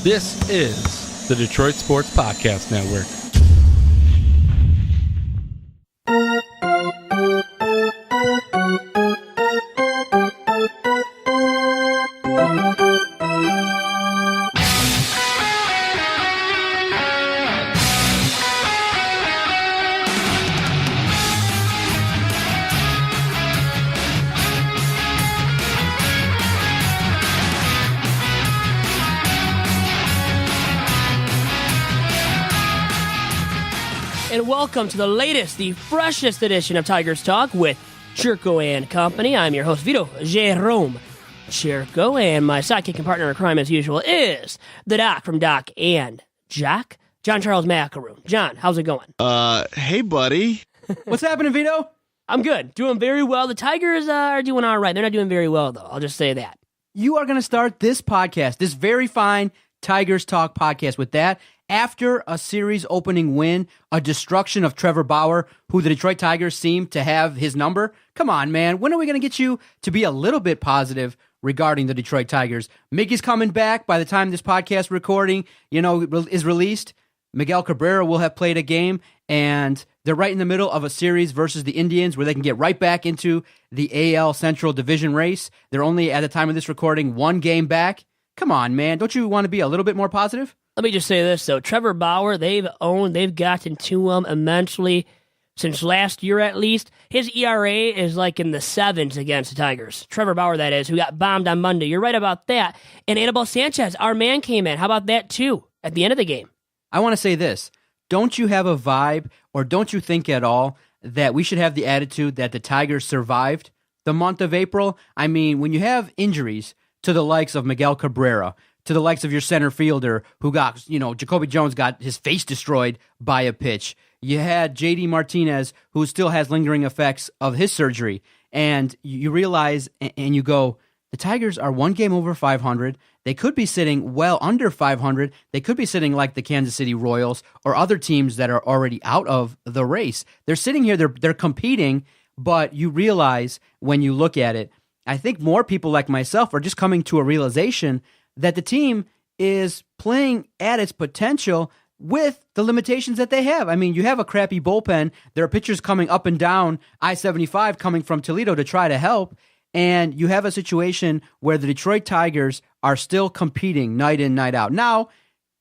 This is the Detroit Sports Podcast Network. And welcome to the latest, the freshest edition of Tigers Talk with Chirco and Company. I'm your host, Vito Jerome Chirco, and my sidekick and partner in crime, as usual, is the Doc from Doc and Jack, John Charles Macaroon. John, how's it going? Hey, buddy. What's happening, Vito? I'm good. Doing very well. The Tigers are doing all right. They're not doing very well, though. I'll just say that. You are going to start this podcast, this very fine Tigers Talk podcast with that after a series opening win, a destruction of Trevor Bauer, who the Detroit Tigers seem to have his number. Come on, man. When are we going to get you to be a little bit positive regarding the Detroit Tigers? Mickey's coming back by the time this podcast recording, is released. Miguel Cabrera will have played a game, and they're right in the middle of a series versus the Indians where they can get right back into the AL Central Division race. They're only, at the time of this recording, one game back. Come on, man. Don't you want to be a little bit more positive? Let me just say this, though. Trevor Bauer, they've gotten to him immensely since last year at least. His ERA is like in the sevens against the Tigers. Trevor Bauer, that is, who got bombed on Monday. You're right about that. And Anibal Sanchez, our man, came in. How about that, too, at the end of the game? I want to say this. Don't you have a vibe, or don't you think at all that we should have the attitude that the Tigers survived the month of April? I mean, when you have injuries to the likes of Miguel Cabrera, to the likes of your center fielder who got, Jacoby Jones got his face destroyed by a pitch. You had J.D. Martinez, who still has lingering effects of his surgery. And you realize and you go, the Tigers are one game over 500. They could be sitting well under 500. They could be sitting like the Kansas City Royals or other teams that are already out of the race. They're sitting here, they're competing, but you realize when you look at it, I think more people like myself are just coming to a realization that the team is playing at its potential with the limitations that they have. I mean, you have a crappy bullpen. There are pitchers coming up and down I-75 coming from Toledo to try to help. And you have a situation where the Detroit Tigers are still competing night in, night out. Now,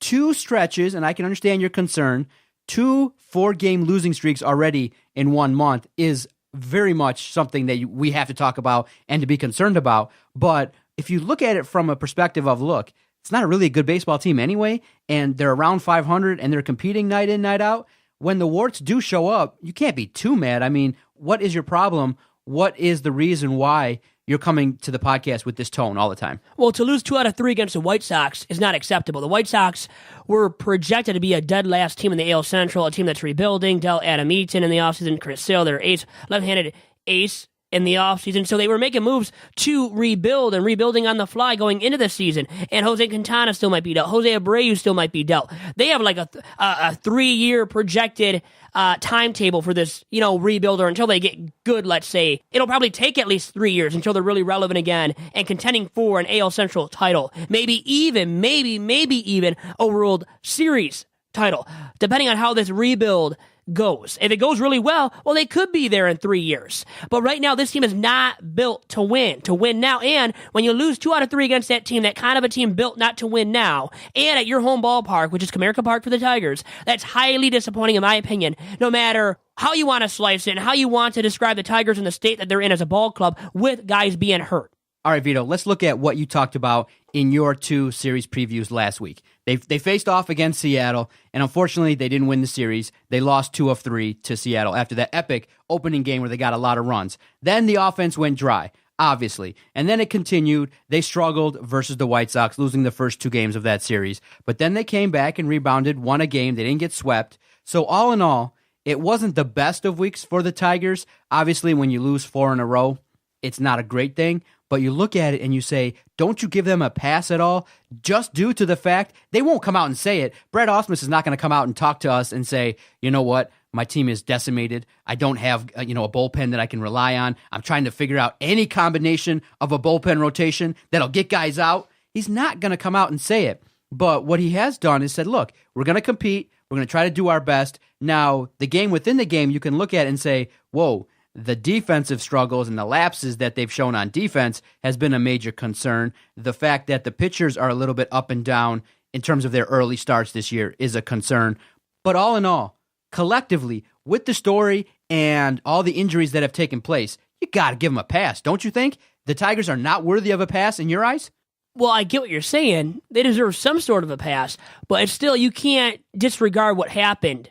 two stretches, and I can understand your concern, 2 4-game losing streaks already in 1 month is very much something that we have to talk about and to be concerned about. But if you look at it from a perspective of, look, it's not a really good baseball team anyway, and they're around 500 and they're competing night in, night out, when the warts do show up, you can't be too mad. I mean, what is your problem? What is the reason why you're coming to the podcast with this tone all the time? Well, to lose 2 out of 3 against the White Sox is not acceptable. The White Sox were projected to be a dead last team in the AL Central, a team that's rebuilding. Del Adam Eaton in the offseason, Chris Sale, their ace, left-handed ace in the offseason. So they were making moves to rebuild and rebuilding on the fly going into the season. And Jose Quintana still might be dealt. Jose Abreu still might be dealt. They have like a 3-year projected timetable for this, rebuilder until they get good, let's say. It'll probably take at least 3 years until they're really relevant again and contending for an AL Central title. Maybe even a World Series title, depending on how this rebuild goes. If it goes really well, they could be there in 3 years. But right now, this team is not built to win now. And when you lose 2 out of 3 against that team, that kind of a team built not to win now, and at your home ballpark, which is Comerica Park for the Tigers, that's highly disappointing in my opinion, no matter how you want to slice it and how you want to describe the Tigers in the state that they're in as a ball club with guys being hurt. All right, Vito, let's look at what you talked about in your 2 series previews last week. They faced off against Seattle, and unfortunately, they didn't win the series. They lost 2 of 3 to Seattle after that epic opening game where they got a lot of runs. Then the offense went dry, obviously, and then it continued. They struggled versus the White Sox, losing the first 2 games of that series. But then they came back and rebounded, won a game. They didn't get swept. So all in all, it wasn't the best of weeks for the Tigers. Obviously, when you lose 4 in a row, it's not a great thing. But you look at it and you say, don't you give them a pass at all? Just due to the fact they won't come out and say it. Brett Ausmus is not going to come out and talk to us and say, you know what? My team is decimated. I don't have a bullpen that I can rely on. I'm trying to figure out any combination of a bullpen rotation that'll get guys out. He's not going to come out and say it. But what he has done is said, look, we're going to compete. We're going to try to do our best. Now, the game within the game, you can look at and say, whoa, the defensive struggles and the lapses that they've shown on defense has been a major concern. The fact that the pitchers are a little bit up and down in terms of their early starts this year is a concern. But all in all, collectively, with the story and all the injuries that have taken place, you got to give them a pass, don't you think? The Tigers are not worthy of a pass in your eyes? Well, I get what you're saying. They deserve some sort of a pass, but it's still, you can't disregard what happened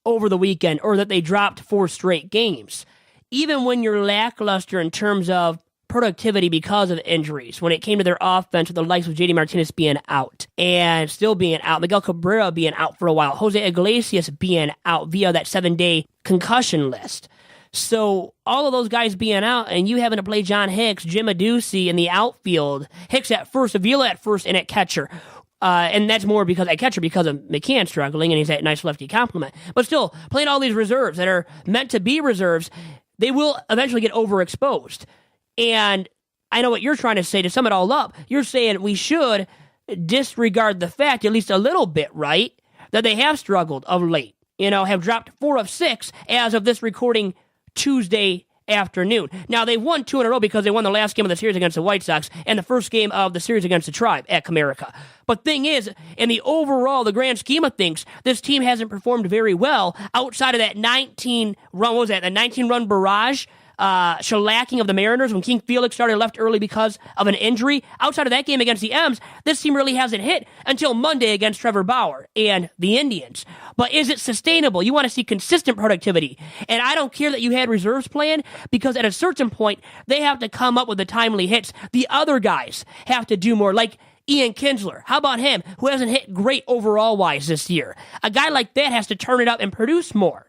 over the weekend or that they dropped 4 straight games. Even when you're lackluster in terms of productivity because of injuries, when it came to their offense with the likes of JD Martinez being out and still being out, Miguel Cabrera being out for a while, Jose Iglesias being out via that 7-day concussion list. So all of those guys being out and you having to play John Hicks, Jim Adducci in the outfield, Hicks at first, Avila at first, and at catcher. And that's more because at catcher because of McCann struggling and he's that nice lefty complement. But still, playing all these reserves that are meant to be reserves, they will eventually get overexposed. And I know what you're trying to say to sum it all up. You're saying we should disregard the fact, at least a little bit, right, that they have struggled of late. Have dropped 4 of 6 as of this recording Tuesday afternoon. Now, they won 2 in a row because they won the last game of the series against the White Sox and the first game of the series against the Tribe at Comerica. But thing is, in the overall, the grand scheme of things, this team hasn't performed very well outside of that 19-run barrage shellacking of the Mariners when King Felix started left early because of an injury. Outside of that game against the M's, this team really hasn't hit until Monday against Trevor Bauer and the Indians. But is it sustainable? You want to see consistent productivity. And I don't care that you had reserves playing, because at a certain point, they have to come up with the timely hits. The other guys have to do more, like Ian Kinsler. How about him, who hasn't hit great overall-wise this year? A guy like that has to turn it up and produce more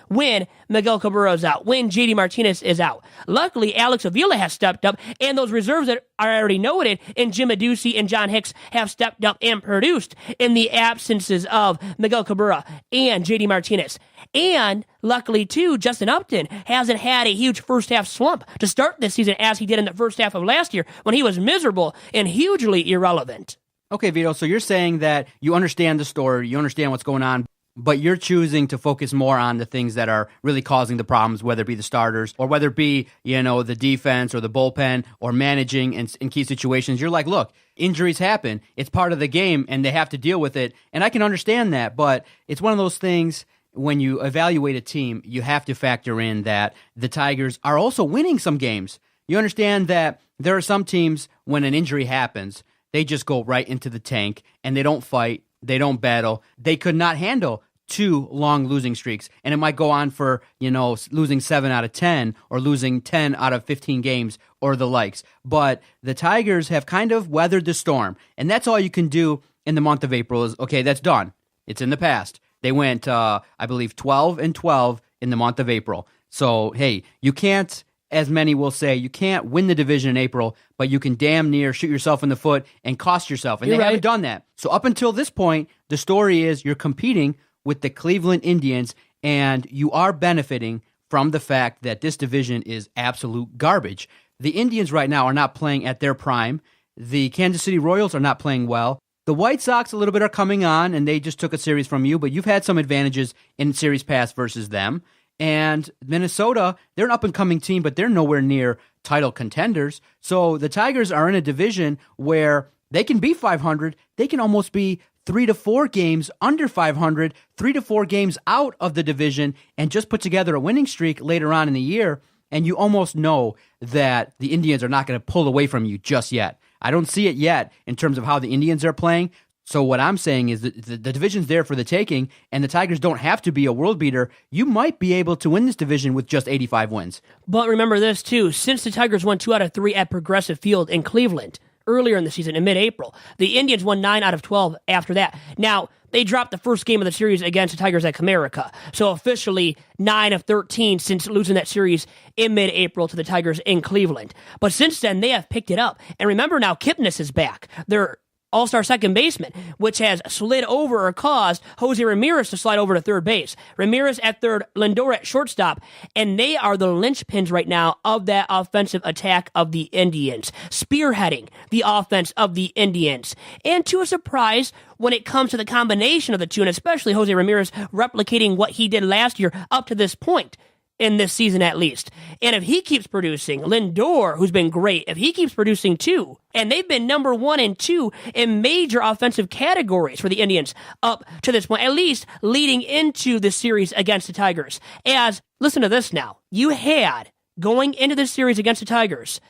when Miguel Cabrera is out, when JD Martinez is out. Luckily, Alex Avila has stepped up, and those reserves that are already noted in Jim Adduci and John Hicks have stepped up and produced in the absences of Miguel Cabrera and JD Martinez. And luckily, too, Justin Upton hasn't had a huge first-half slump to start this season as he did in the first half of last year when he was miserable and hugely irrelevant. Okay, Vito, so you're saying that you understand the story, you understand what's going on, but you're choosing to focus more on the things that are really causing the problems, whether it be the starters or whether it be, the defense or the bullpen or managing in key situations. You're like, look, injuries happen. It's part of the game and they have to deal with it. And I can understand that, but it's one of those things when you evaluate a team, you have to factor in that the Tigers are also winning some games. You understand that there are some teams when an injury happens, they just go right into the tank and they don't fight. They don't battle. They could not handle 2 long losing streaks. And it might go on for, losing 7 out of 10 or losing 10 out of 15 games or the likes. But the Tigers have kind of weathered the storm. And that's all you can do in the month of April is, okay, that's done. It's in the past. They went, I believe, 12-12 in the month of April. So, hey, you can't, as many will say, you can't win the division in April, but you can damn near shoot yourself in the foot and cost yourself. And You're they right. haven't done that. So up until this point, the story is you're competing with the Cleveland Indians, and you are benefiting from the fact that this division is absolute garbage. The Indians right now are not playing at their prime. The Kansas City Royals are not playing well. The White Sox a little bit are coming on, and they just took a series from you, but you've had some advantages in series past versus them. And Minnesota, they're an up-and-coming team, but they're nowhere near title contenders. So the Tigers are in a division where they can be 500. They can almost be 3 to 4 games under 500, 3 to 4 games out of the division, and just put together a winning streak later on in the year. And you almost know that the Indians are not going to pull away from you just yet. I don't see it yet in terms of how the Indians are playing. So what I'm saying is that the division's there for the taking, and the Tigers don't have to be a world beater. You might be able to win this division with just 85 wins. But remember this, too. Since the Tigers won 2 out of 3 at Progressive Field in Cleveland earlier in the season, in mid-April, the Indians won 9 out of 12 after that. Now, they dropped the first game of the series against the Tigers at Comerica. So officially 9 of 13 since losing that series in mid-April to the Tigers in Cleveland. But since then, they have picked it up. And remember now, Kipnis is back. Their all-star second baseman, which has slid over or caused Jose Ramirez to slide over to third base. Ramirez at third, Lindor at shortstop, and they are the linchpins right now of that offensive attack of the Indians, spearheading the offense of the Indians. And to a surprise, when it comes to the combination of the two, and especially Jose Ramirez replicating what he did last year up to this point, in this season at least. And if he keeps producing, Lindor, who's been great, if he keeps producing too, and they've been number 1 and 2 in major offensive categories for the Indians up to this point, at least leading into the series against the Tigers. As, listen to this now, you had, going into this series against the Tigers,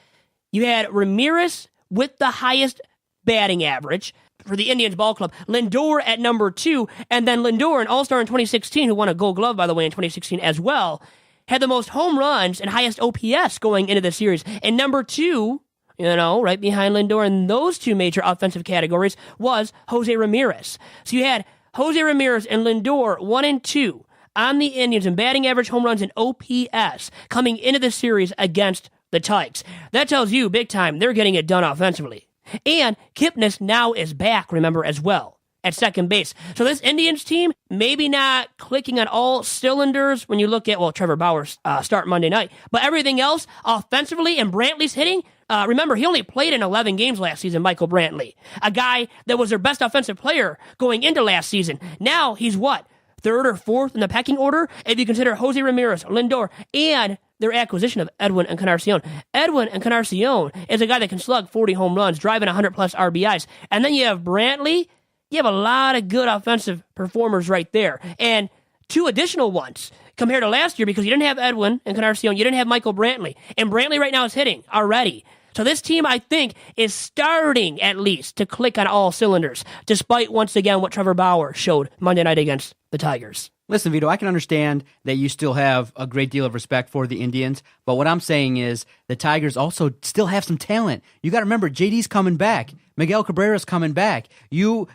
you had Ramirez with the highest batting average for the Indians ball club, Lindor at number 2, and then Lindor, an all-star in 2016, who won a Gold Glove, by the way, in 2016 as well, had the most home runs and highest OPS going into the series. And number 2, right behind Lindor in those two major offensive categories was Jose Ramirez. So you had Jose Ramirez and Lindor 1 and 2 on the Indians in batting average, home runs, and OPS coming into the series against the Tigers. That tells you big time they're getting it done offensively. And Kipnis now is back, remember, as well, at second base. So this Indians team, maybe not clicking on all cylinders when you look at, Trevor Bauer start Monday night, but everything else offensively and Brantley's hitting. Remember, he only played in 11 games last season, Michael Brantley, a guy that was their best offensive player going into last season. Now he's what? Third or fourth in the pecking order if you consider Jose Ramirez, Lindor, and their acquisition of Edwin Encarnacion. Edwin Encarnacion is a guy that can slug 40 home runs, driving 100-plus RBIs. And then you have Brantley. You have a lot of good offensive performers right there. And 2 additional ones compared to last year because you didn't have Edwin Encarnacion, you didn't have Michael Brantley. And Brantley right now is hitting already. So this team, I think, is starting at least to click on all cylinders, despite, once again, what Trevor Bauer showed Monday night against the Tigers. Listen, Vito, I can understand that you still have a great deal of respect for the Indians, but what I'm saying is the Tigers also still have some talent. You got to remember, JD's coming back. Miguel Cabrera's coming back. You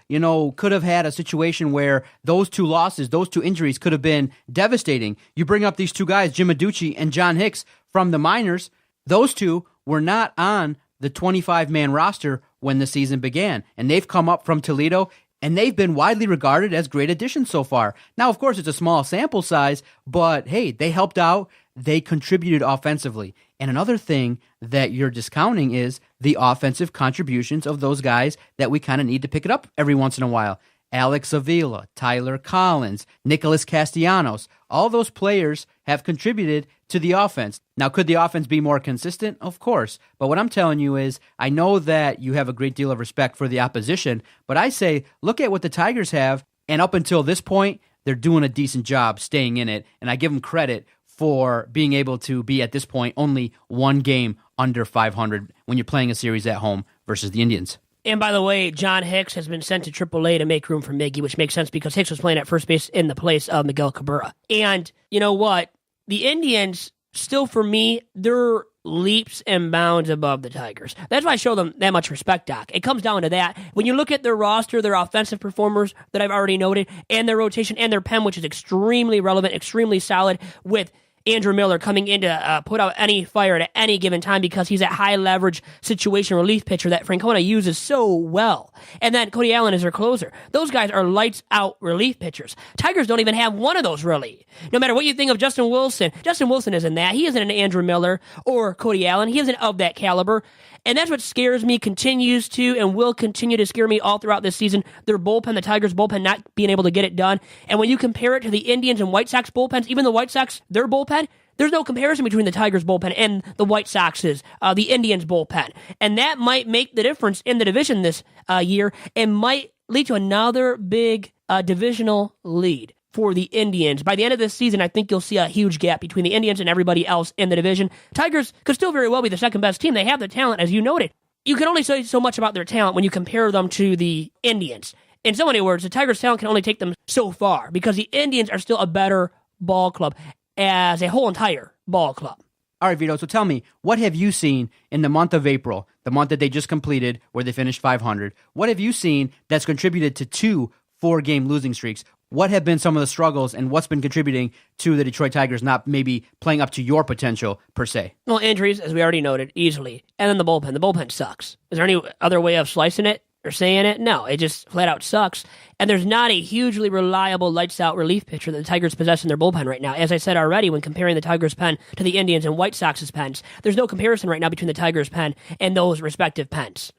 could have had a situation where those 2 losses, those 2 injuries could have been devastating. You bring up these 2 guys, Jim Adducci and John Hicks from the minors. Those 2 were not on the 25-man roster when the season began, and they've come up from Toledo, and they've been widely regarded as great additions so far. Now, of course, it's a small sample size, but hey, they helped out. They contributed offensively. And another thing that you're discounting is the offensive contributions of those guys that we kind of need to pick it up every once in a while. Alex Avila, Tyler Collins, Nicholas Castellanos, all those players have contributed to the offense. Now, could the offense be more consistent? Of course. But what I'm telling you is, I know that you have a great deal of respect for the opposition, but I say, look at what the Tigers have, and up until this point, they're doing a decent job staying in it, and I give them credit for being able to be, at this point, only 1 game under 500 when you're playing a series at home versus the Indians. And by the way, John Hicks has been sent to AAA to make room for Miggy, which makes sense because Hicks was playing at first base in the place of Miguel Cabrera. And you know what? The Indians, still for me, they're leaps and bounds above the Tigers. That's why I show them that much respect, Doc. It comes down to that. When you look at their roster, their offensive performers that I've already noted, and their rotation and their pen, which is extremely relevant, extremely solid, with Andrew Miller coming in to put out any fire at any given time because he's a high-leverage situation relief pitcher that Francona uses so well. And then Cody Allen is their closer. Those guys are lights-out relief pitchers. Tigers don't even have one of those, really. No matter what you think of Justin Wilson isn't that. He isn't an Andrew Miller or Cody Allen. He isn't of that caliber. And that's what scares me, continues to, and will continue to scare me all throughout this season. Their bullpen, the Tigers' bullpen, not being able to get it done. And when you compare it to the Indians and White Sox bullpens, even the White Sox, their bullpen, there's no comparison between the Tigers' bullpen and the White Sox's, the Indians' bullpen. And that might make the difference in the division this year and might lead to another big divisional lead for the Indians. By the end of this season, I think you'll see a huge gap between the Indians and everybody else in the division. Tigers could still very well be the second best team. They have the talent, as you noted. You can only say so much about their talent when you compare them to the Indians. In so many words, the Tigers' talent can only take them so far because the Indians are still a better ball club as a whole entire ball club. All right, Vito, so tell me, what have you seen in the month of April, the month that they just completed where they finished 500? What have you seen that's contributed to 2 4-game losing streaks? What have been some of the struggles and what's been contributing to the Detroit Tigers not maybe playing up to your potential per se? Well, injuries, as we already noted, easily. And then the bullpen. The bullpen sucks. Is there any other way of slicing it? They're saying it? No, it just flat out sucks. And there's not a hugely reliable lights out relief pitcher that the Tigers possess in their bullpen right now. As I said already, when comparing the Tigers' pen to the Indians and White Sox's pens, there's no comparison right now between the Tigers' pen and those respective pens.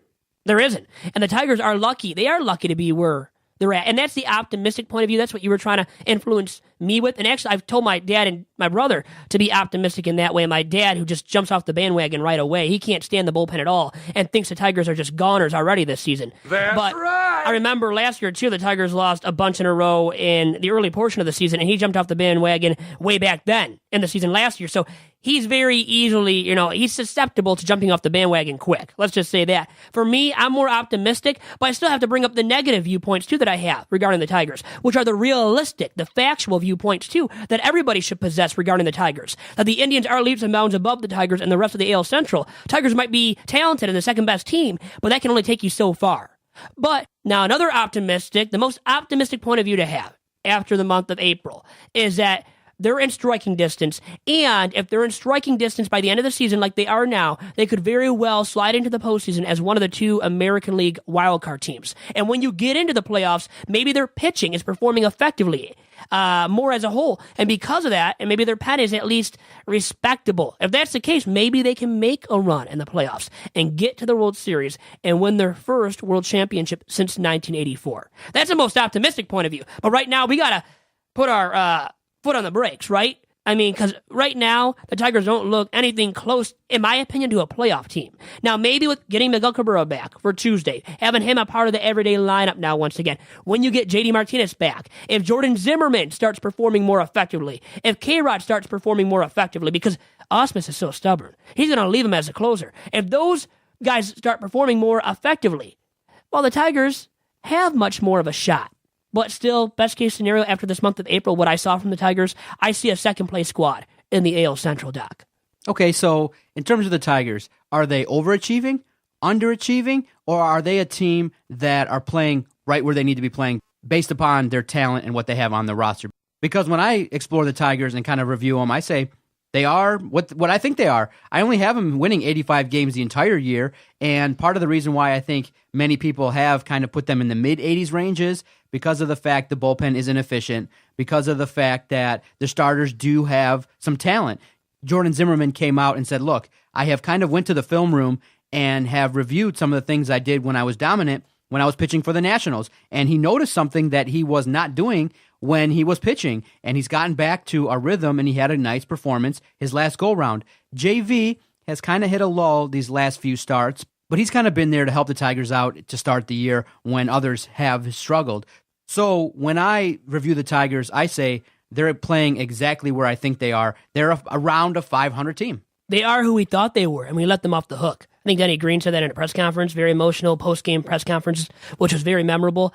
There isn't. And the Tigers are lucky. They are lucky to be where they're at. And that's the optimistic point of view. That's what you were trying to influence me with. And actually, I've told my dad and my brother to be optimistic in that way. And my dad, who just jumps off the bandwagon right away, he can't stand the bullpen at all and thinks the Tigers are just goners already this season. But right. I remember last year, too, the Tigers lost a bunch in a row in the early portion of the season, and he jumped off the bandwagon way back then in the season last year. So he's very easily, he's susceptible to jumping off the bandwagon quick. Let's just say that. For me, I'm more optimistic, but I still have to bring up the negative viewpoints, too, that I have regarding the Tigers, which are the realistic, the factual viewpoints, too, that everybody should possess regarding the Tigers. That the Indians are leaps and bounds above the Tigers and the rest of the AL Central. Tigers might be talented and the second best team, but that can only take you so far. But now another optimistic, the most optimistic point of view to have after the month of April is that they're in striking distance, and if they're in striking distance by the end of the season like they are now, they could very well slide into the postseason as one of the two American League wildcard teams. And when you get into the playoffs, maybe their pitching is performing effectively, more as a whole. And because of that, and maybe their pen is at least respectable. If that's the case, maybe they can make a run in the playoffs and get to the World Series and win their first World Championship since 1984. That's the most optimistic point of view. But right now, we got to put our foot on the brakes, right? I mean, because right now, the Tigers don't look anything close, in my opinion, to a playoff team. Now, maybe with getting Miguel Cabrera back for Tuesday, having him a part of the everyday lineup now once again, when you get JD Martinez back, if Jordan Zimmerman starts performing more effectively, if K-Rod starts performing more effectively, because Ausmus is so stubborn, he's going to leave him as a closer. If those guys start performing more effectively, well, the Tigers have much more of a shot. But still, best case scenario after this month of April, what I saw from the Tigers, I see a second place squad in the AL Central, Doc. Okay, so in terms of the Tigers, are they overachieving, underachieving, or are they a team that are playing right where they need to be playing based upon their talent and what they have on the roster? Because when I explore the Tigers and kind of review them, I say they are what I think they are. I only have them winning 85 games the entire year, and part of the reason why I think many people have kind of put them in the mid-80s range is because of the fact the bullpen isn't efficient, because of the fact that the starters do have some talent. Jordan Zimmerman came out and said, look, I have kind of went to the film room and have reviewed some of the things I did when I was dominant, when I was pitching for the Nationals. And he noticed something that he was not doing when he was pitching. And he's gotten back to a rhythm, and he had a nice performance his last go-round. JV has kind of hit a lull these last few starts, but he's kind of been there to help the Tigers out to start the year when others have struggled. So when I review the Tigers, I say they're playing exactly where I think they are. They're around a 500 team. They are who we thought they were, and we let them off the hook. I think Denny Green said that in a press conference, very emotional post-game press conference, which was very memorable.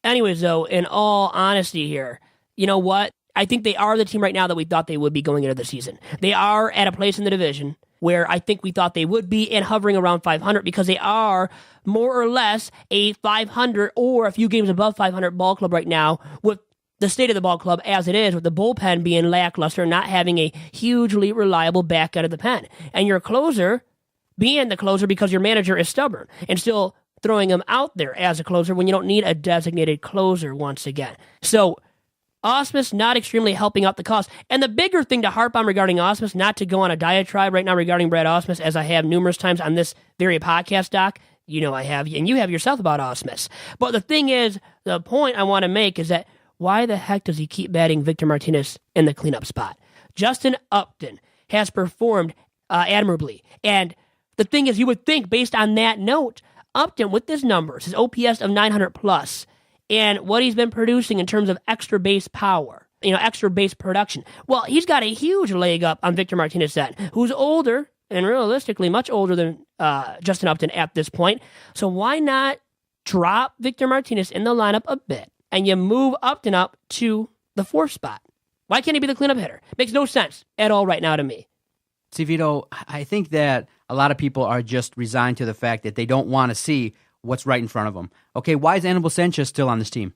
Anyways, though, in all honesty here, you know what? I think they are the team right now that we thought they would be going into the season. They are at a place in the division where I think we thought they would be and hovering around 500 because they are more or less a 500 or a few games above 500 ball club right now with the state of the ball club as it is, with the bullpen being lackluster, not having a hugely reliable back end of the pen. And your closer being the closer because your manager is stubborn and still throwing him out there as a closer when you don't need a designated closer once again. So Ausmus not extremely helping out the cause. And the bigger thing to harp on regarding Ausmus, not to go on a diatribe right now regarding Brad Ausmus, as I have numerous times on this very podcast, Doc. You know I have, and you have yourself about Ausmus. But the thing is, the point I want to make is that why the heck does he keep batting Victor Martinez in the cleanup spot? Justin Upton has performed admirably. And the thing is, you would think, based on that note, Upton, with his numbers, his OPS of 900 plus, and what he's been producing in terms of extra base power, extra base production, well, he's got a huge leg up on Victor Martinez then, who's older, and realistically much older than Justin Upton at this point. So why not drop Victor Martinez in the lineup a bit, and you move Upton up to the fourth spot? Why can't he be the cleanup hitter? Makes no sense at all right now to me. See, Vito, I think that a lot of people are just resigned to the fact that they don't want to see what's right in front of them. Okay, why is Anibal Sanchez still on this team?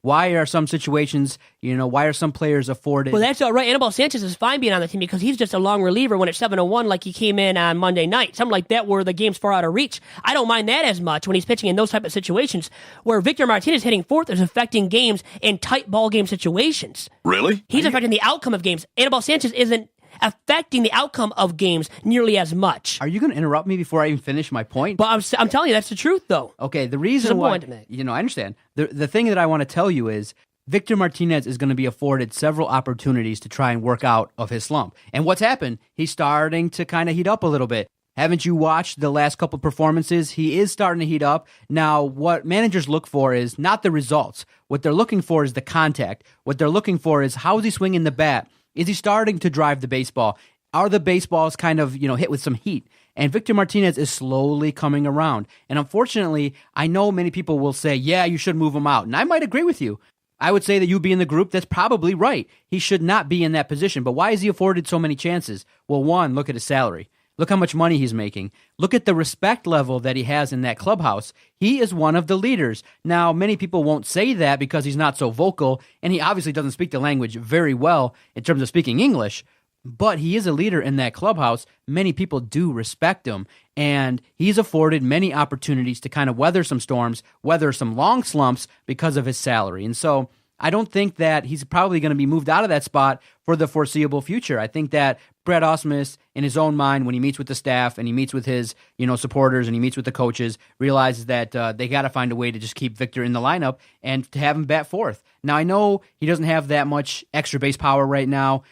Why are some situations, why are some players afforded? Well, that's all right. Anibal Sanchez is fine being on the team because he's just a long reliever when it's 7-1 like he came in on Monday night. Something like that where the game's far out of reach. I don't mind that as much when he's pitching in those type of situations where Victor Martinez hitting fourth is affecting games in tight ball game situations. Really? He's affecting the outcome of games. Anibal Sanchez isn't affecting the outcome of games nearly as much. Are you going to interrupt me before I even finish my point? But I'm telling you, that's the truth, though. Okay, the reason why, I understand. The thing that I want to tell you is Victor Martinez is going to be afforded several opportunities to try and work out of his slump. And what's happened? He's starting to kind of heat up a little bit. Haven't you watched the last couple performances? He is starting to heat up. Now, what managers look for is not the results. What they're looking for is the contact. What they're looking for is how is he swinging the bat? Is he starting to drive the baseball? Are the baseballs kind of, hit with some heat? And Victor Martinez is slowly coming around. And unfortunately, I know many people will say, yeah, you should move him out. And I might agree with you. I would say that you'd be in the group that's probably right. He should not be in that position. But why is he afforded so many chances? Well, one, look at his salary. Look how much money he's making. Look at the respect level that he has in that clubhouse. He is one of the leaders. Now, many people won't say that because he's not so vocal, and he obviously doesn't speak the language very well in terms of speaking English, but he is a leader in that clubhouse. Many people do respect him, and he's afforded many opportunities to kind of weather some storms, weather some long slumps because of his salary. And so I don't think that he's probably going to be moved out of that spot for the foreseeable future. I think that Brett Ausmus, in his own mind, when he meets with the staff and he meets with his, supporters and he meets with the coaches, realizes that they got to find a way to just keep Victor in the lineup and to have him bat fourth. Now, I know he doesn't have that much extra base power right now,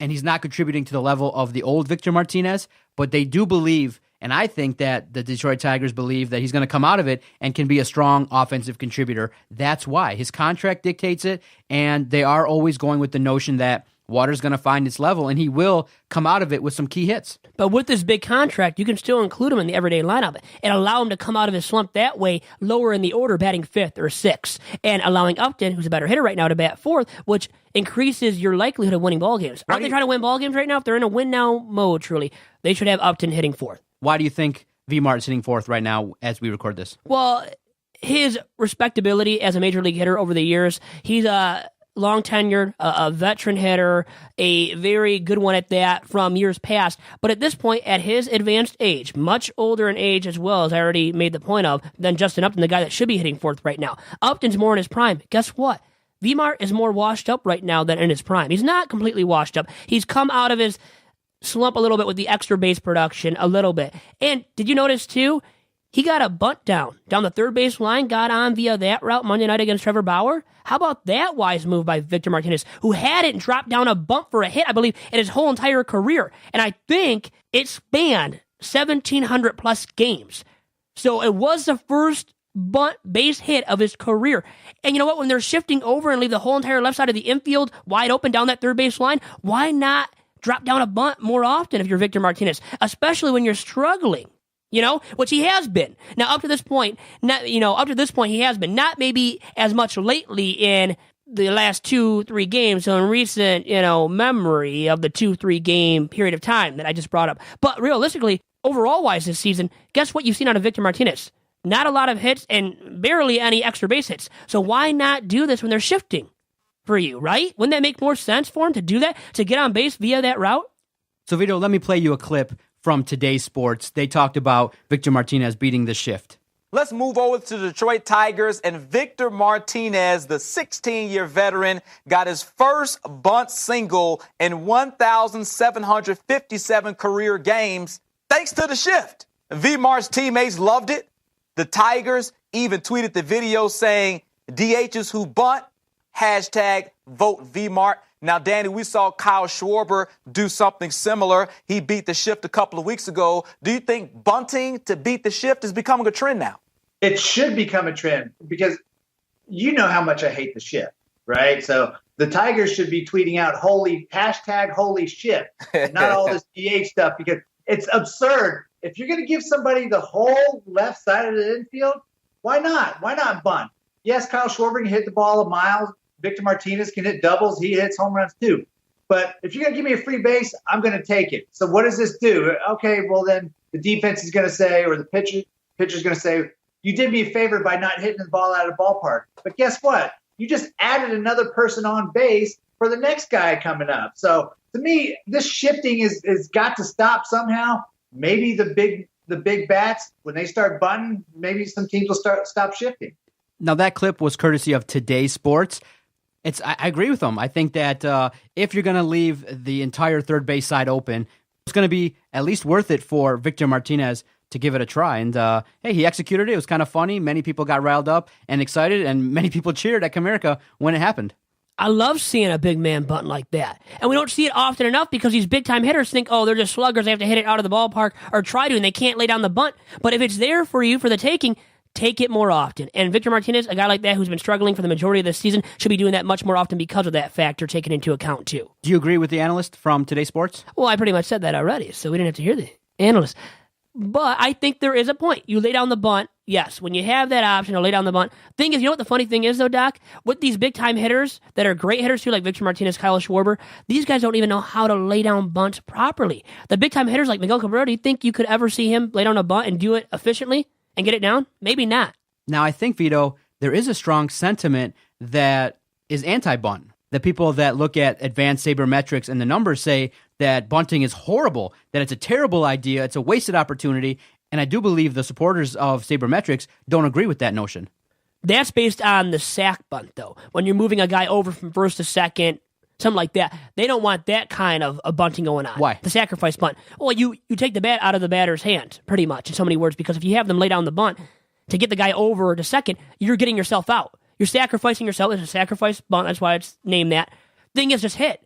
and he's not contributing to the level of the old Victor Martinez, but they do believe, and I think that the Detroit Tigers believe that he's going to come out of it and can be a strong offensive contributor. That's why. His contract dictates it, and they are always going with the notion that Water's going to find its level, and he will come out of it with some key hits. But with this big contract, you can still include him in the everyday lineup and allow him to come out of his slump that way, lower in the order, batting fifth or sixth, and allowing Upton, who's a better hitter right now, to bat fourth, which increases your likelihood of winning ball games. Aren't they trying to win ball games right now? If they're in a win-now mode, truly, they should have Upton hitting fourth. Why do you think V-Mart is hitting fourth right now as we record this? Well, his respectability as a major league hitter over the years, he's long tenured, a veteran hitter, a very good one at that from years past. But at this point, at his advanced age, much older in age as well, as I already made the point of, than Justin Upton, the guy that should be hitting fourth right now. Upton's more in his prime. Guess what? V-Mart is more washed up right now than in his prime. He's not completely washed up. He's come out of his slump a little bit with the extra base production, a little bit. And did you notice, too, he got a bunt down the third base line, got on via that route Monday night against Trevor Bauer. How about that wise move by Victor Martinez, who hadn't dropped down a bunt for a hit, I believe, in his whole entire career. And I think it spanned 1,700-plus games. So it was the first bunt base hit of his career. And you know what? When they're shifting over and leave the whole entire left side of the infield wide open down that third base line, why not drop down a bunt more often if you're Victor Martinez, especially when you're struggling? Which he has been. Now, up to this point, he has been. Not maybe as much lately in the last 2-3 games, so in recent, memory of the 2-3 game period of time that I just brought up. But realistically, overall-wise this season, guess what you've seen out of Victor Martinez? Not a lot of hits and barely any extra base hits. So why not do this when they're shifting for you, right? Wouldn't that make more sense for him to do that, to get on base via that route? So, Vito, let me play you a clip from Today's Sports. They talked about Victor Martinez beating the shift. Let's move over to the Detroit Tigers, and Victor Martinez, the 16-year veteran, got his first bunt single in 1,757 career games thanks to the shift. V-Mart's teammates loved it. The Tigers even tweeted the video saying, DHs who bunt, hashtag vote V-Mart. Now, Danny, we saw Kyle Schwarber do something similar. He beat the shift a couple of weeks ago. Do you think bunting to beat the shift is becoming a trend now? It should become a trend because you know how much I hate the shift, right? So the Tigers should be tweeting out hashtag holy shift, not all this DH stuff, because it's absurd. If you're going to give somebody the whole left side of the infield, why not? Why not bunt? Yes, Kyle Schwarber can hit the ball a mile. Victor Martinez can hit doubles. He hits home runs too. But if you're going to give me a free base, I'm going to take it. So what does this do? Okay, well then the defense is going to say, or the pitcher's going to say, you did me a favor by not hitting the ball out of the ballpark. But guess what? You just added another person on base for the next guy coming up. So to me, this shifting is got to stop somehow. Maybe the big bats, when they start bunting, maybe some teams will stop shifting. Now, that clip was courtesy of Today Sports. I agree with them. I think that if you're going to leave the entire third base side open, it's going to be at least worth it for Victor Martinez to give it a try. And hey, he executed it. It was kind of funny. Many people got riled up and excited, and many people cheered at Comerica when it happened. I love seeing a big man bunt like that. And we don't see it often enough because these big-time hitters think, oh, they're just sluggers. They have to hit it out of the ballpark or try to, and they can't lay down the bunt. But if it's there for you for the taking, take it more often. And Victor Martinez, a guy like that who's been struggling for the majority of this season, should be doing that much more often because of that factor taken into account, too. Do you agree with the analyst from Today Sports? Well, I pretty much said that already, so we didn't have to hear the analyst. But I think there is a point. You lay down the bunt. Yes, when you have that option to lay down the bunt. Thing is, you know what the funny thing is, though, Doc? With these big-time hitters that are great hitters, too, like Victor Martinez, Kyle Schwarber, these guys don't even know how to lay down bunts properly. The big-time hitters like Miguel Cabrera, do you think you could ever see him lay down a bunt and do it efficiently and get it down? Maybe not. Now, I think, Vito, there is a strong sentiment that is anti-bunt. The people that look at advanced sabermetrics and the numbers say that bunting is horrible, that it's a terrible idea, it's a wasted opportunity, and I do believe the supporters of sabermetrics don't agree with that notion. That's based on the sack bunt, though. When you're moving a guy over from first to second, something like that, they don't want that kind of a bunting going on. Why? The sacrifice bunt. Well, you take the bat out of the batter's hand, pretty much, in so many words, because if you have them lay down the bunt to get the guy over to second, you're getting yourself out. You're sacrificing yourself. It's a sacrifice bunt. That's why it's named that. Thing is, just hit.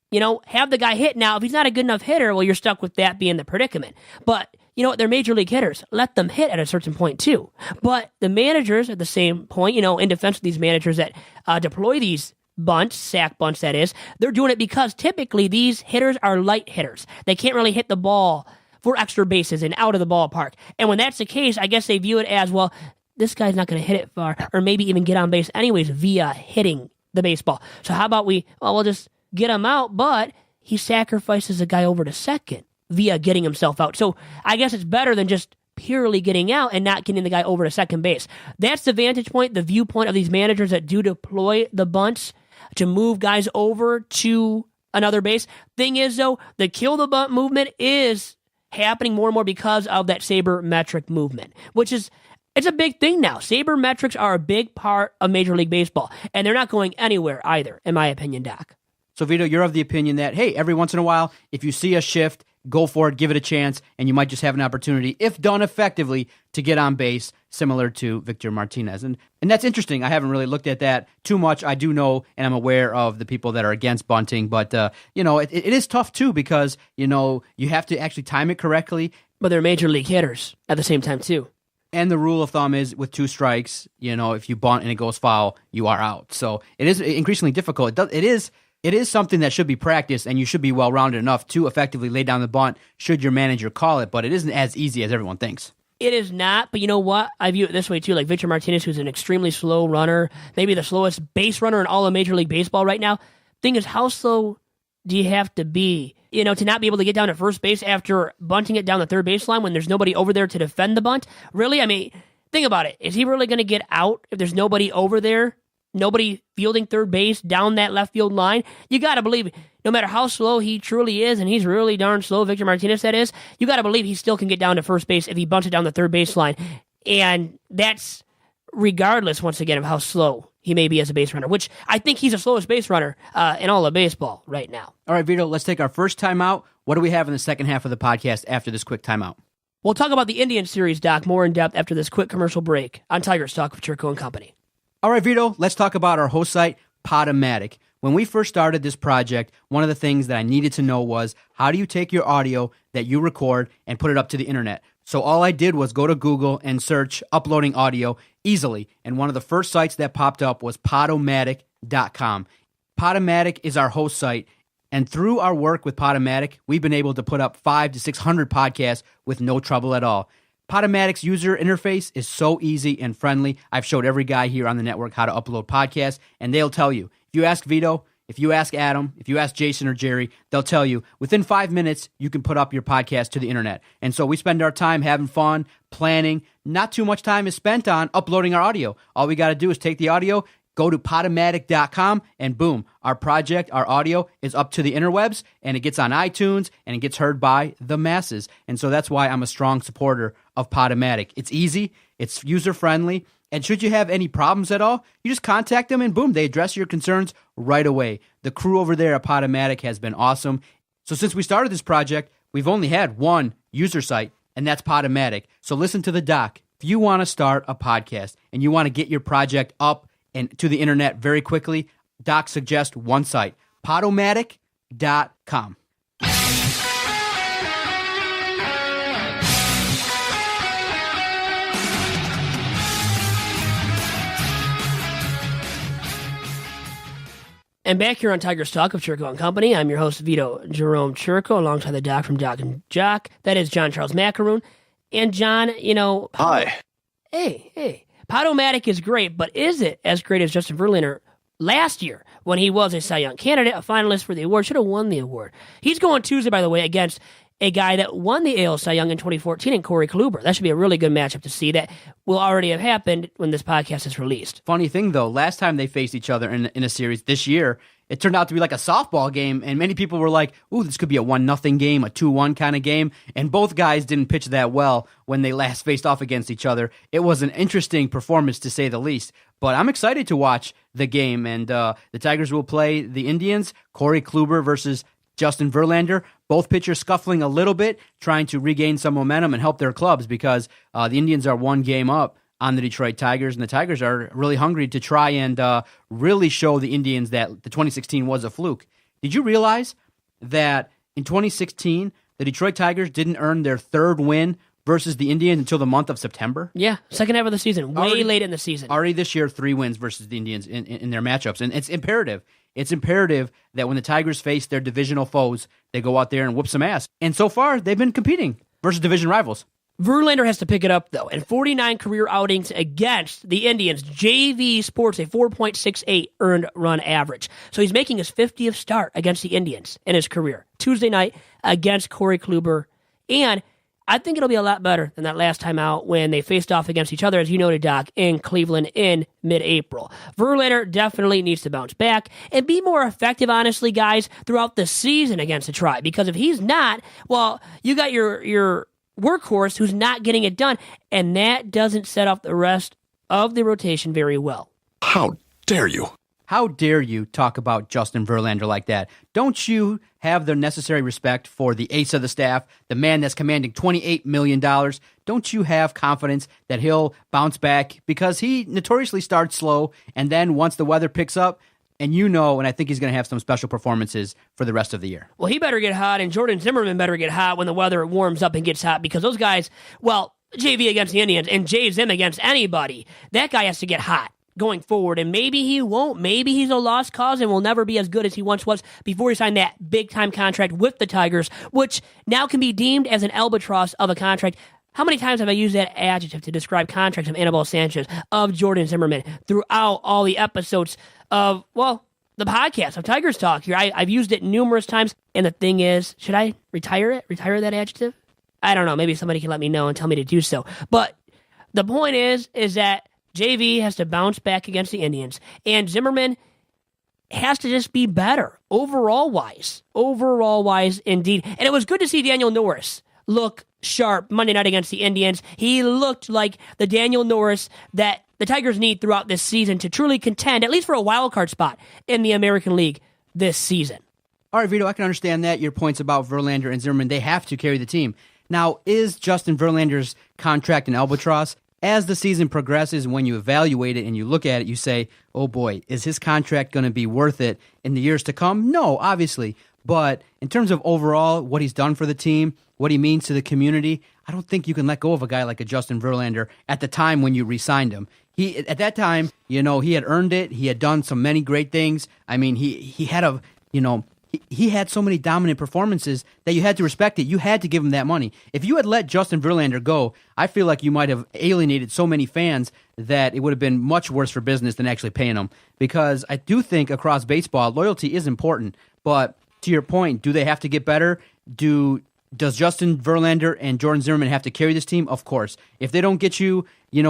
You know, have the guy hit. Now, if he's not a good enough hitter, well, you're stuck with that being the predicament. But, you know what, they're major league hitters. Let them hit at a certain point, too. But the managers at the same point, you know, in defense of these managers that deploy these bunts, sack bunts, that is, they're doing it because typically these hitters are light hitters. They can't really hit the ball for extra bases and out of the ballpark. And when that's the case, I guess they view it as, well, this guy's not going to hit it far or maybe even get on base anyways via hitting the baseball. So how about we'll just get him out, but he sacrifices a guy over to second via getting himself out. So I guess it's better than just purely getting out and not getting the guy over to second base. That's the vantage point, the viewpoint of these managers that do deploy the bunts to move guys over to another base. Thing is, though, the kill the bunt movement is happening more and more because of that sabermetric movement, which is it's a big thing now. Sabermetrics are a big part of Major League Baseball, and they're not going anywhere either, in my opinion, Doc. So, Vito, you're of the opinion that, hey, every once in a while, if you see a shift, go for it, give it a chance, and you might just have an opportunity, if done effectively, to get on base, similar to Victor Martinez. And that's interesting. I haven't really looked at that too much. I do know, and I'm aware of the people that are against bunting, but, it is tough, too, because, you have to actually time it correctly. But they're Major League hitters at the same time, too. And the rule of thumb is with 2 strikes, if you bunt and it goes foul, you are out. So it is increasingly difficult. It is something that should be practiced, and you should be well-rounded enough to effectively lay down the bunt should your manager call it, but it isn't as easy as everyone thinks. It is not, but you know what? I view it this way, too. Like Victor Martinez, who's an extremely slow runner, maybe the slowest base runner in all of Major League Baseball right now. Thing is, how slow do you have to be, to not be able to get down to first base after bunting it down the third baseline when there's nobody over there to defend the bunt? Really? I mean, think about it. Is he really going to get out if there's nobody over there? Nobody fielding third base down that left field line? You got to believe, no matter how slow he truly is, and he's really darn slow, Victor Martinez that is, you got to believe he still can get down to first base if he bunts it down the third baseline. And that's regardless, once again, of how slow he may be as a base runner, which I think he's the slowest base runner in all of baseball right now. All right, Vito, let's take our first timeout. What do we have in the second half of the podcast after this quick timeout? We'll talk about the Indian series, Doc, more in depth after this quick commercial break on Tigers Talk with Chirco and Company. All right, Vito, let's talk about our host site, Podomatic. When we first started this project, one of the things that I needed to know was, how do you take your audio that you record and put it up to the internet? So all I did was go to Google and search uploading audio easily. And one of the first sites that popped up was podomatic.com. Podomatic is our host site. And through our work with Podomatic, we've been able to put up 500 to 600 podcasts with no trouble at all. Podomatic's user interface is so easy and friendly. I've showed every guy here on the network how to upload podcasts, and they'll tell you. If you ask Vito, if you ask Adam, if you ask Jason or Jerry, they'll tell you within 5 minutes you can put up your podcast to the internet. And so we spend our time having fun, planning. Not too much time is spent on uploading our audio. All we got to do is take the audio, go to podomatic.com, and boom, our project, our audio is up to the interwebs, and it gets on iTunes, and it gets heard by the masses. And so that's why I'm a strong supporter of Podomatic. It's easy, it's user-friendly, and should you have any problems at all, you just contact them, and boom, they address your concerns right away. The crew over there at Podomatic has been awesome. So since we started this project, we've only had one user site, and that's Podomatic. So listen to the doc. If you want to start a podcast and you want to get your project up and to the internet very quickly, Doc suggests one site, podomatic.com. And back here on Tigers Talk of Chirco and Company, I'm your host, Vito Jerome Chirco, alongside the doc from Doc and Jock. That is John Charles Macaroon. And John, Hi. Hey. Podomatic is great, but is it as great as Justin Verlander last year when he was a Cy Young candidate, a finalist for the award, should have won the award? He's going Tuesday, by the way, against a guy that won the AL Cy Young in 2014 in Corey Kluber. That should be a really good matchup to see. That will already have happened when this podcast is released. Funny thing, though, last time they faced each other in a series this year, it turned out to be like a softball game, and many people were like, ooh, this could be a 1-0 game, a 2-1 kind of game, and both guys didn't pitch that well when they last faced off against each other. It was an interesting performance, to say the least, but I'm excited to watch the game, and the Tigers will play the Indians, Corey Kluber versus Justin Verlander, both pitchers scuffling a little bit, trying to regain some momentum and help their clubs because the Indians are one game up on the Detroit Tigers, and the Tigers are really hungry to try and really show the Indians that the 2016 was a fluke. Did you realize that in 2016, the Detroit Tigers didn't earn their third win versus the Indians until the month of September? Yeah, second half of the season, way late in the season. Already this year, 3 wins versus the Indians in their matchups, and it's imperative. It's imperative that when the Tigers face their divisional foes, they go out there and whoop some ass. And so far, they've been competing versus division rivals. Verlander has to pick it up, though. In 49 career outings against the Indians, JV sports a 4.68 earned run average. So he's making his 50th start against the Indians in his career. Tuesday night against Corey Kluber. And I think it'll be a lot better than that last time out when they faced off against each other, as you noted, Doc, in Cleveland in mid-April. Verlander definitely needs to bounce back and be more effective, honestly, guys, throughout the season against the Tribe. Because if he's not, well, you got your workhorse who's not getting it done, and that doesn't set off the rest of the rotation very well. How dare you? How dare you talk about Justin Verlander like that? Don't you have the necessary respect for the ace of the staff, the man that's commanding $28 million? Don't you have confidence that he'll bounce back? Because he notoriously starts slow, and then once the weather picks up, and I think he's going to have some special performances for the rest of the year. Well, he better get hot, and Jordan Zimmerman better get hot when the weather warms up and gets hot, because those guys, well, JV against the Indians and Jay Zim against anybody, that guy has to get hot going forward, and maybe he won't. Maybe he's a lost cause and will never be as good as he once was before he signed that big-time contract with the Tigers, which now can be deemed as an albatross of a contract. How many times have I used that adjective to describe contracts of Anibal Sanchez, of Jordan Zimmerman, throughout all the episodes of, well, the podcast of Tigers Talk here? I've used it numerous times, and the thing is, should I retire that adjective? I don't know. Maybe somebody can let me know and tell me to do so. But the point is that JV has to bounce back against the Indians, and Zimmerman has to just be better overall-wise indeed. And it was good to see Daniel Norris look sharp Monday night against the Indians. He looked like the Daniel Norris that the Tigers need throughout this season to truly contend, at least for a wild card spot in the American League this season. All right, Vito, I can understand that. Your points about Verlander and Zimmerman, they have to carry the team. Now, is Justin Verlander's contract an albatross? As the season progresses, when you evaluate it and you look at it, you say, oh boy, is his contract going to be worth it in the years to come? No, obviously. But in terms of overall, what he's done for the team, what he means to the community, I don't think you can let go of a guy like a Justin Verlander at the time when you re-signed him. At that time, he had earned it. He had done so many great things. I mean, he had so many dominant performances that you had to respect it. You had to give him that money. If you had let Justin Verlander go, I feel like you might have alienated so many fans that it would have been much worse for business than actually paying him. Because I do think across baseball, loyalty is important. But to your point, do they have to get better? Does Justin Verlander and Jordan Zimmerman have to carry this team? Of course. If they don't get you,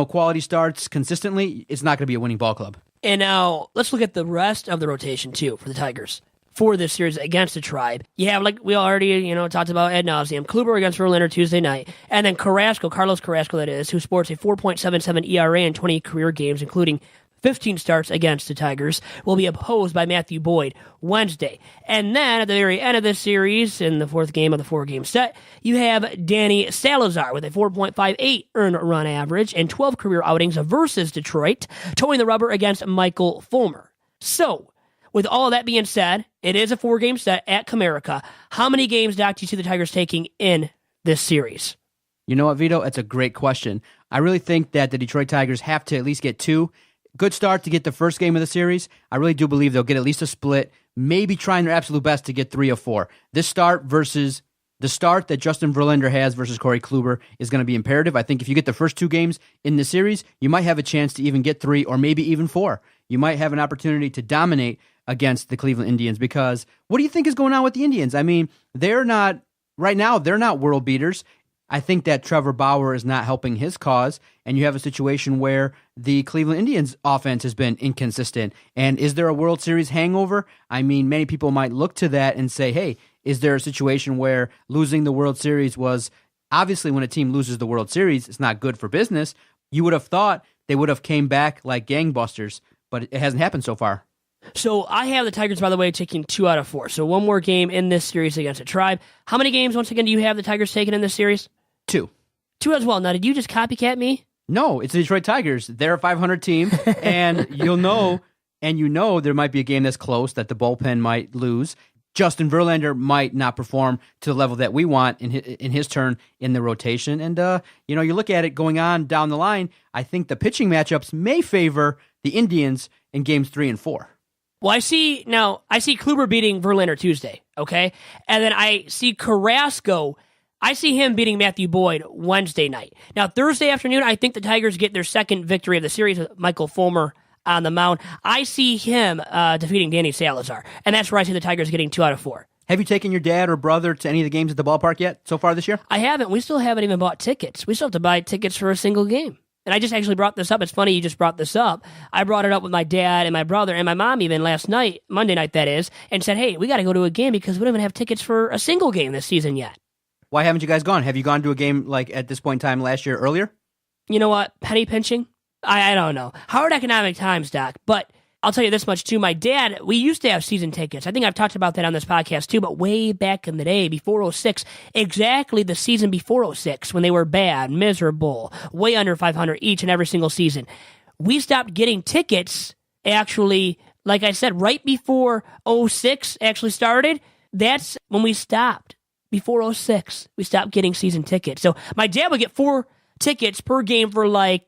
quality starts consistently, it's not going to be a winning ball club. And now let's look at the rest of the rotation, too, for the Tigers for this series against the Tribe. You have, like we already, talked about ad nauseum, Kluber against Verlander Tuesday night, and then Carlos Carrasco, that is, who sports a 4.77 ERA in 20 career games, including 15 starts against the Tigers, will be opposed by Matthew Boyd Wednesday. And then at the very end of this series, in the fourth game of the four-game set, you have Danny Salazar with a 4.58 earned run average and 12 career outings versus Detroit, towing the rubber against Michael Fulmer. So, with all that being said, it is a four-game set at Comerica. How many games, Doc, do you see the Tigers taking in this series? You know what, Vito? It's a great question. I really think that the Detroit Tigers have to at least get two. Good start to get the first game of the series. I really do believe they'll get at least a split, maybe trying their absolute best to get 3 or 4. This start versus the start that Justin Verlander has versus Corey Kluber is going to be imperative. I think if you get the first 2 games in the series, you might have a chance to even get 3 or maybe even 4. You might have an opportunity to dominate against the Cleveland Indians, because what do you think is going on with the Indians? I mean, they're not world beaters. I think that Trevor Bauer is not helping his cause, and you have a situation where the Cleveland Indians offense has been inconsistent. And is there a World Series hangover? I mean, many people might look to that and say, hey, is there a situation where losing the World Series was, obviously when a team loses the World Series, it's not good for business. You would have thought they would have came back like gangbusters, but it hasn't happened so far. So I have the Tigers, by the way, taking 2 out of 4. So one more game in this series against the Tribe. How many games, once again, do you have the Tigers taking in this series? 2. 2 as well. Now, did you just copycat me? No, it's the Detroit Tigers. They're a 500 team, and you know there might be a game that's close that the bullpen might lose. Justin Verlander might not perform to the level that we want in his turn in the rotation. And, you look at it going on down the line, I think the pitching matchups may favor the Indians in games 3 and 4. Well, I see Kluber beating Verlander Tuesday, okay? And then I see Carrasco, I see him beating Matthew Boyd Wednesday night. Now, Thursday afternoon, I think the Tigers get their second victory of the series with Michael Fulmer on the mound. I see him defeating Danny Salazar, and that's where I see the Tigers getting 2 out of 4. Have you taken your dad or brother to any of the games at the ballpark yet so far this year? I haven't. We still haven't even bought tickets. We still have to buy tickets for a single game. And I just actually brought this up. It's funny you just brought this up. I brought it up with my dad and my brother and my mom even last night, Monday night that is, and said, hey, we got to go to a game because we don't even have tickets for a single game this season yet. Why haven't you guys gone? Have you gone to a game like at this point in time last year earlier? You know what? Penny pinching? I don't know. Hard economic times, Doc. But I'll tell you this much, too. My dad, we used to have season tickets. I think I've talked about that on this podcast, too, but way back in the day, before 06, exactly the season before 06, when they were bad, miserable, way under 500 each and every single season. We stopped getting tickets, actually, like I said, right before 06 actually started. That's when we stopped. Before 06, we stopped getting season tickets. So my dad would get 4 tickets per game for 10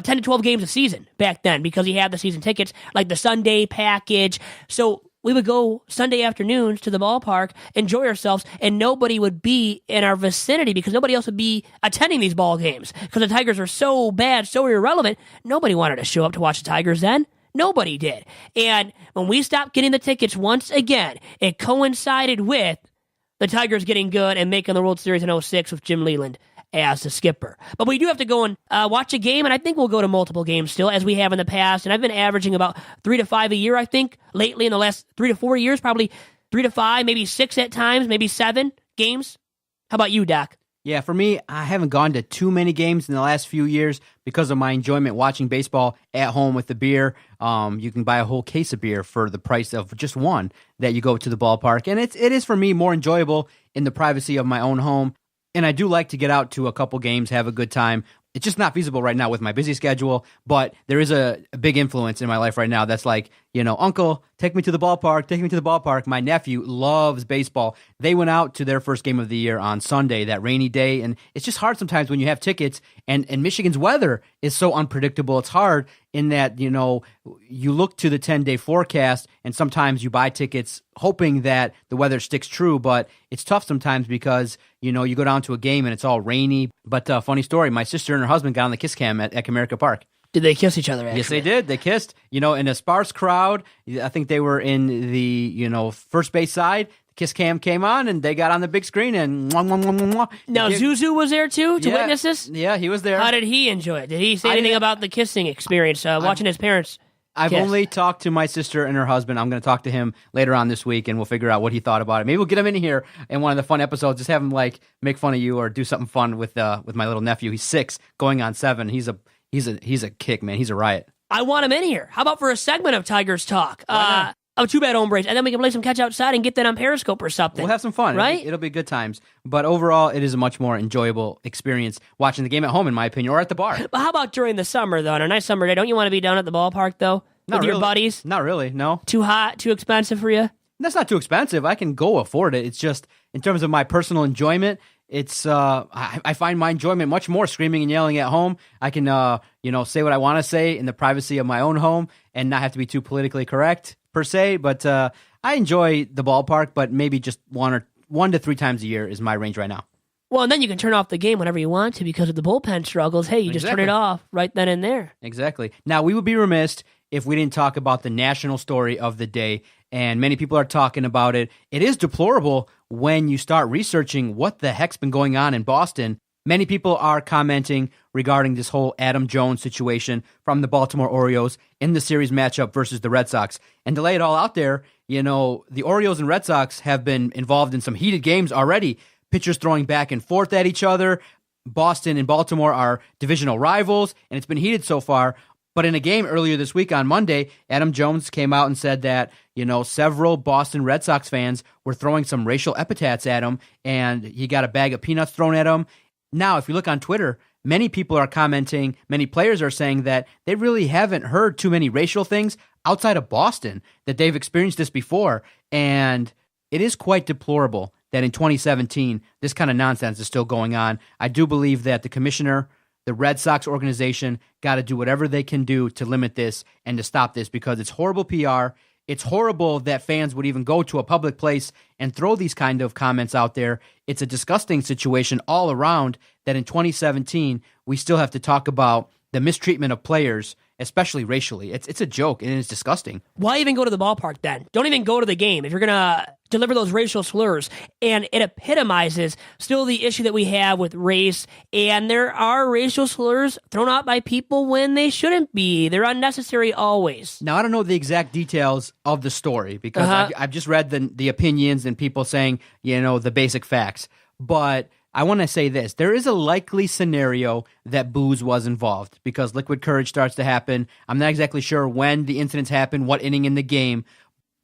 to 12 games a season back then because he had the season tickets, like the Sunday package. So we would go Sunday afternoons to the ballpark, enjoy ourselves, and nobody would be in our vicinity because nobody else would be attending these ball games because the Tigers were so bad, so irrelevant. Nobody wanted to show up to watch the Tigers then. Nobody did. And when we stopped getting the tickets once again, it coincided with the Tigers getting good and making the World Series in 06 with Jim Leland as the skipper. But we do have to go and watch a game, and I think we'll go to multiple games still, as we have in the past. And I've been averaging about 3 to 5 a year, I think, lately in the last 3 to 4 years, probably 3 to 5, maybe 6 at times, maybe 7 games. How about you, Doc? Yeah, for me, I haven't gone to too many games in the last few years because of my enjoyment watching baseball at home with the beer. You can buy a whole case of beer for the price of just one that you go to the ballpark. And it is, for me, more enjoyable in the privacy of my own home. And I do like to get out to a couple games, have a good time. It's just not feasible right now with my busy schedule, but there is a big influence in my life right now that's like, Uncle, take me to the ballpark. My nephew loves baseball. They went out to their first game of the year on Sunday, that rainy day, and it's just hard sometimes when you have tickets, and Michigan's weather is so unpredictable. It's hard in that, you look to the 10-day forecast, and sometimes you buy tickets hoping that the weather sticks true, but it's tough sometimes because, you go down to a game and it's all rainy. But funny story, my sister and her husband got on the kiss cam at Comerica Park. Did they kiss each other, actually? Yes, they did. They kissed, in a sparse crowd. I think they were in the, first base side. The kiss cam came on, and they got on the big screen, and mwah, mwah, mwah, mwah. Now, Zuzu was there, too, to witness this? Yeah, he was there. How did he enjoy it? Did he say anything about the kissing experience, watching his parents I've Kiss. only talked to my sister and her husband. I'm going to talk to him later on this week, and we'll figure out what he thought about it. Maybe we'll get him in here in one of the fun episodes. Just have him like make fun of you or do something fun with my little nephew. He's 6, going on 7. He's a kick, man. He's a riot. I want him in here. How about for a segment of Tigers Talk? Too bad, hombres. And then we can play some catch outside and get that on Periscope or something. We'll have some fun. Right? It'll be good times. But overall, it is a much more enjoyable experience watching the game at home, in my opinion, or at the bar. But how about during the summer, though? On a nice summer day, don't you want to be down at the ballpark, though? Not with your really. buddies? Not really, no. Too hot? Too expensive for you? That's not too expensive. I can go afford it. It's just, in terms of my personal enjoyment, it's I find my enjoyment much more screaming and yelling at home. I can say what I want to say in the privacy of my own home and not have to be too politically correct per se. But I enjoy the ballpark, but maybe just 1 to 3 times a year is my range right now. Well, and then you can turn off the game whenever you want to because of the bullpen struggles. Hey, you just turn it off right then and there. Exactly. Now, we would be remiss if we didn't talk about the national story of the day, and many people are talking about it. It is deplorable when you start researching what the heck's been going on in Boston. Many people are commenting regarding this whole Adam Jones situation from the Baltimore Orioles in the series matchup versus the Red Sox. And to lay it all out there, the Orioles and Red Sox have been involved in some heated games already. Pitchers throwing back and forth at each other. Boston and Baltimore are divisional rivals, and it's been heated so far. But in a game earlier this week on Monday, Adam Jones came out and said that, several Boston Red Sox fans were throwing some racial epithets at him, and he got a bag of peanuts thrown at him. Now, if you look on Twitter, many people are commenting, many players are saying that they really haven't heard too many racial things outside of Boston, that they've experienced this before. And it is quite deplorable that in 2017, this kind of nonsense is still going on. I do believe that the commissioner, the Red Sox organization, got to do whatever they can do to limit this and to stop this, because it's horrible PR. It's horrible that fans would even go to a public place and throw these kind of comments out there. It's a disgusting situation all around that in 2017, we still have to talk about the mistreatment of players, especially racially. It's a joke, and it's disgusting. Why even go to the ballpark then? Don't even go to the game if you're going to deliver those racial slurs. And it epitomizes still the issue that we have with race. And there are racial slurs thrown out by people when they shouldn't be. They're unnecessary always. Now, I don't know the exact details of the story because I've just read the opinions and people saying, the basic facts. But I want to say this. There is a likely scenario that booze was involved because liquid courage starts to happen. I'm not exactly sure when the incidents happened, what inning in the game.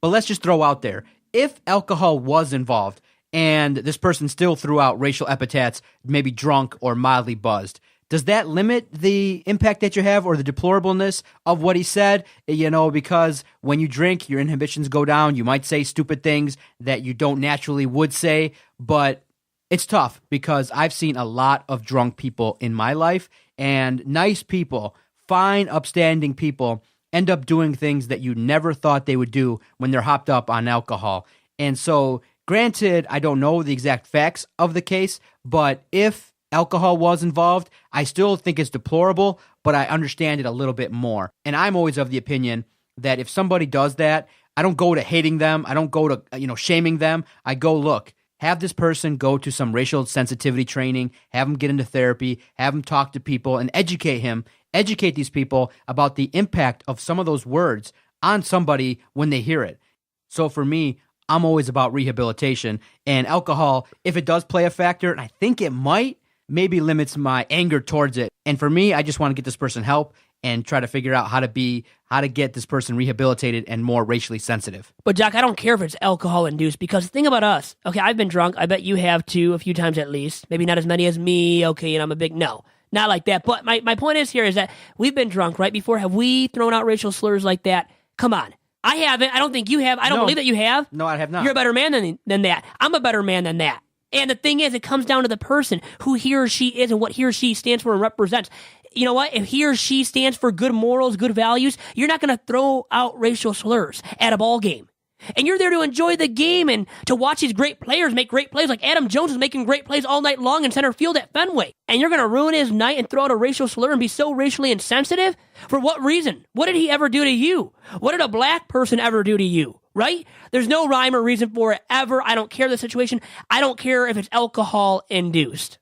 But let's just throw out there, if alcohol was involved and this person still threw out racial epithets, maybe drunk or mildly buzzed, does that limit the impact that you have or the deplorableness of what he said? Because when you drink, your inhibitions go down. You might say stupid things that you don't naturally would say, but it's tough because I've seen a lot of drunk people in my life, and nice people, fine, upstanding people, end up doing things that you never thought they would do when they're hopped up on alcohol. And so, granted, I don't know the exact facts of the case, but if alcohol was involved, I still think it's deplorable, but I understand it a little bit more. And I'm always of the opinion that if somebody does that, I don't go to hating them. I don't go to, shaming them. I go, look, have this person go to some racial sensitivity training, have them get into therapy, have them talk to people and educate these people about the impact of some of those words on somebody when they hear it. So for me, I'm always about rehabilitation, and alcohol, if it does play a factor, and I think it might, maybe limits my anger towards it. And for me, I just want to get this person help and try to figure out how to get this person rehabilitated and more racially sensitive. But Doc, I don't care if it's alcohol induced, because the thing about us, okay, I've been drunk. I bet you have too, a few times at least. Maybe not as many as me, okay, and I'm a big no. Not like that. But my point is here is that we've been drunk right before. Have we thrown out racial slurs like that? Come on. I haven't. I don't think you have. I don't believe that you have. No, I have not. You're a better man than that. I'm a better man than that. And the thing is, it comes down to the person, who he or she is and what he or she stands for and represents. You know what? If he or she stands for good morals, good values, you're not going to throw out racial slurs at a ball game. And you're there to enjoy the game and to watch these great players make great plays, like Adam Jones is making great plays all night long in center field at Fenway. And you're going to ruin his night and throw out a racial slur and be so racially insensitive? For what reason? What did he ever do to you? What did a black person ever do to you? Right? There's no rhyme or reason for it ever. I don't care the situation. I don't care if it's alcohol induced.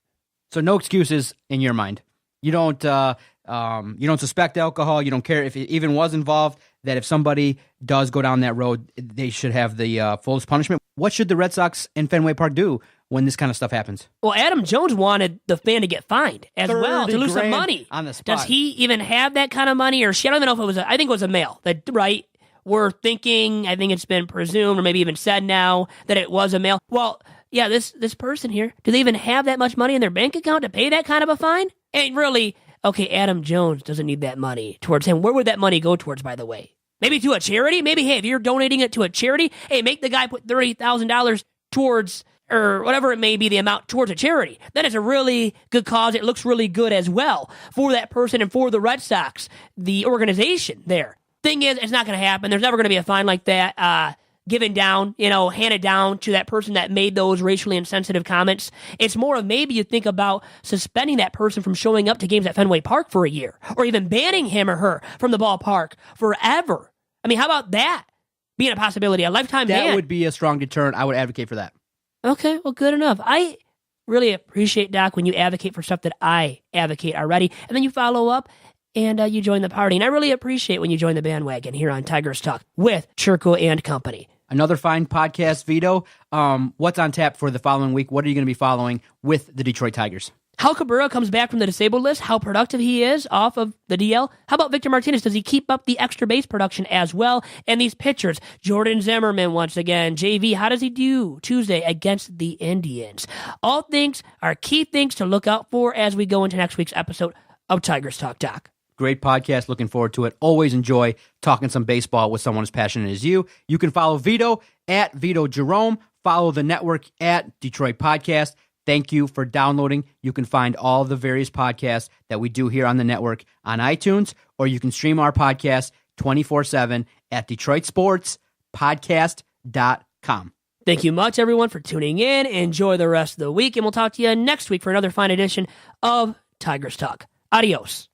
So no excuses in your mind. You don't suspect alcohol. You don't care if it even was involved. that if somebody does go down that road, they should have the fullest punishment. What should the Red Sox in Fenway Park do when this kind of stuff happens? Well, Adam Jones wanted the fan to get fined as well, to lose some $30,000 money. on the spot. Does he even have that kind of money? Or she, I don't even know if it was, I think it was a male, that, right? We're thinking, I think it's been presumed or maybe even said now that it was a male. Well, yeah, this person here, do they even have that much money in their bank account to pay that kind of a fine? And really, okay, Adam Jones doesn't need that money towards him. Where would that money go towards, by the way? Maybe to a charity? Maybe, hey, if you're donating it to a charity, hey, make the guy put $30,000 towards, or whatever it may be, the amount towards a charity. That is a really good cause. It looks really good as well for that person and for the Red Sox, the organization there. Thing is, it's not going to happen. There's never going to be a fine like that given down, handed down to that person that made those racially insensitive comments. It's more of maybe you think about suspending that person from showing up to games at Fenway Park for a year, or even banning him or her from the ballpark forever. I mean, how about that being a possibility? A lifetime ban. That would be a strong deterrent. I would advocate for that. Okay, well, good enough. I really appreciate, Doc, when you advocate for stuff that I advocate already, and then you follow up and you join the party. And I really appreciate when you join the bandwagon here on Tigers Talk with Chirco and company. Another fine podcast, Vito. What's on tap for the following week? What are you going to be following with the Detroit Tigers? How Cabrera comes back from the disabled list, how productive he is off of the DL. How about Victor Martinez? Does he keep up the extra base production as well? And these pitchers, Jordan Zimmerman once again, JV, how does he do Tuesday against the Indians? All things are key things to look out for as we go into next week's episode of Tigers Talk, Doc. Great podcast. Looking forward to it. Always enjoy talking some baseball with someone as passionate as you. You can follow Vito at Vito Jerome. Follow the network at Detroit Podcast. Thank you for downloading. You can find all the various podcasts that we do here on the network on iTunes, or you can stream our podcast 24/7 at DetroitSportsPodcast.com. Thank you much, everyone, for tuning in. Enjoy the rest of the week, and we'll talk to you next week for another fine edition of Tigers Talk. Adios.